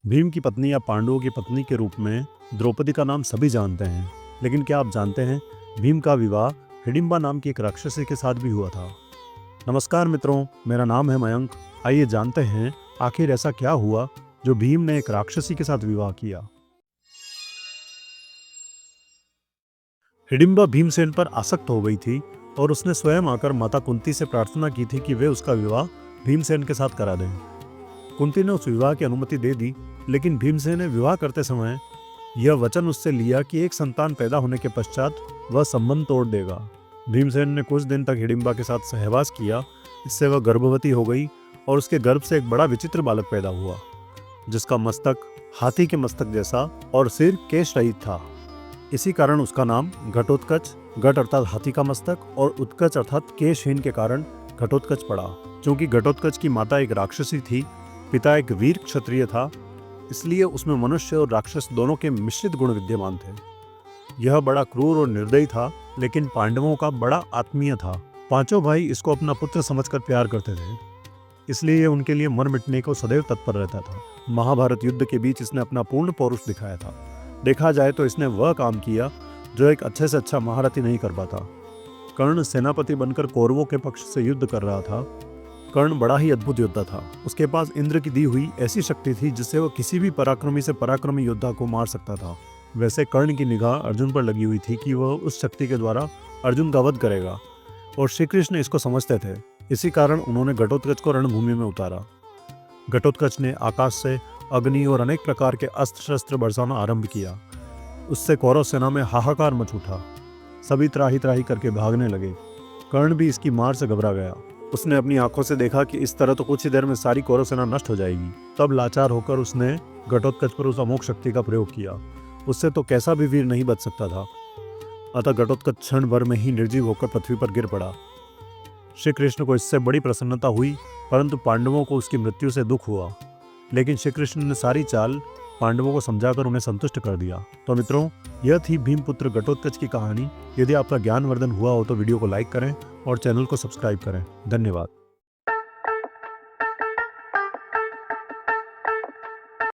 भीम की पत्नी या पांडवों की पत्नी के रूप में द्रौपदी का नाम सभी जानते हैं, लेकिन क्या आप जानते हैं भीम का विवाह हिडिंबा नाम की एक राक्षसी के साथ भी हुआ था। नमस्कार मित्रों, मेरा नाम है मयंक। आइए जानते हैं आखिर ऐसा क्या हुआ जो भीम ने एक राक्षसी के साथ विवाह किया। हिडिंबा भीमसेन पर आसक्त हो गई थी और उसने स्वयं आकर माता कुंती से प्रार्थना की थी कि वे उसका विवाह भीमसेन के साथ करा दें। कुंती ने उस विवाह की अनुमति दे दी, लेकिन भीमसेन ने विवाह करते समय यह वचन उससे लिया कि एक संतान पैदा होने के पश्चात वह संबंध तोड़ देगा। भीमसेन ने कुछ दिन तक हिडिंबा के साथ सहवास किया। इससे वह गर्भवती हो गई और उसके गर्भ से एक बड़ा विचित्र बालक पैदा हुआ, जिसका मस्तक हाथी के मस्तक जैसा और सिर केश रहित था। इसी कारण उसका नाम घटोत्कच, घट अर्थात हाथी का मस्तक और उत्कच अर्थात केशहीन के कारण घटोत्कच पड़ा। क्योंकि घटोत्कच की माता एक राक्षसी थी, पिता एक वीर क्षत्रिय था, इसलिए उसमें मनुष्य और राक्षस दोनों के मिश्रित गुण विद्यमान थे। यह बड़ा क्रूर और निर्दयी था, लेकिन पांडवों का बड़ा आत्मीय था। पांचों भाई इसको अपना पुत्र समझकर प्यार करते थे, इसलिए यह उनके लिए मर मिटने को सदैव तत्पर रहता था। महाभारत युद्ध के बीच इसने अपना पूर्ण पौरुष दिखाया था। देखा जाए तो इसने वह काम किया जो एक अच्छे से अच्छा महारथी नहीं कर पाता। कर्ण सेनापति बनकर कौरवों के पक्ष से युद्ध कर रहा था। कर्ण बड़ा ही अद्भुत योद्धा था। उसके पास इंद्र की दी हुई ऐसी शक्ति थी जिससे वह किसी भी पराक्रमी से पराक्रमी योद्धा को मार सकता था। वैसे कर्ण की निगाह अर्जुन पर लगी हुई थी कि वह उस शक्ति के द्वारा अर्जुन का वध करेगा, और श्री कृष्ण इसको समझते थे। इसी कारण उन्होंने घटोत्कच को रणभूमि में उतारा। घटोत्कच ने आकाश से अग्नि और अनेक प्रकार के अस्त्र शस्त्र बरसाना आरंभ किया। उससे कौरव सेना में हाहाकार मच उठा। सभी त्राही त्राही करके भागने लगे। कर्ण भी इसकी मार से घबरा गया। उसने अपनी आंखों से देखा कि इस तरह तो कुछ ही देर में सारी कौरव सेना नष्ट हो जाएगी। तब लाचार होकर उसने घटोत्कच पर उस अमोघ शक्ति का प्रयोग किया। उससे तो कैसा भी वीर नहीं बच सकता था। अतः घटोत्कच क्षण भर में ही निर्जीव होकर पृथ्वी पर गिर पड़ा। श्री कृष्ण को इससे बड़ी प्रसन्नता हुई, परंतु पांडवों को उसकी मृत्यु से दुख हुआ। लेकिन श्री कृष्ण ने सारी चाल पांडवों को समझाकर उन्हें संतुष्ट कर दिया। तो मित्रों, यह थी भीमपुत्र घटोत्कच की कहानी। यदि आपका ज्ञानवर्धन हुआ हो तो वीडियो को लाइक करें और चैनल को सब्सक्राइब करें। धन्यवाद।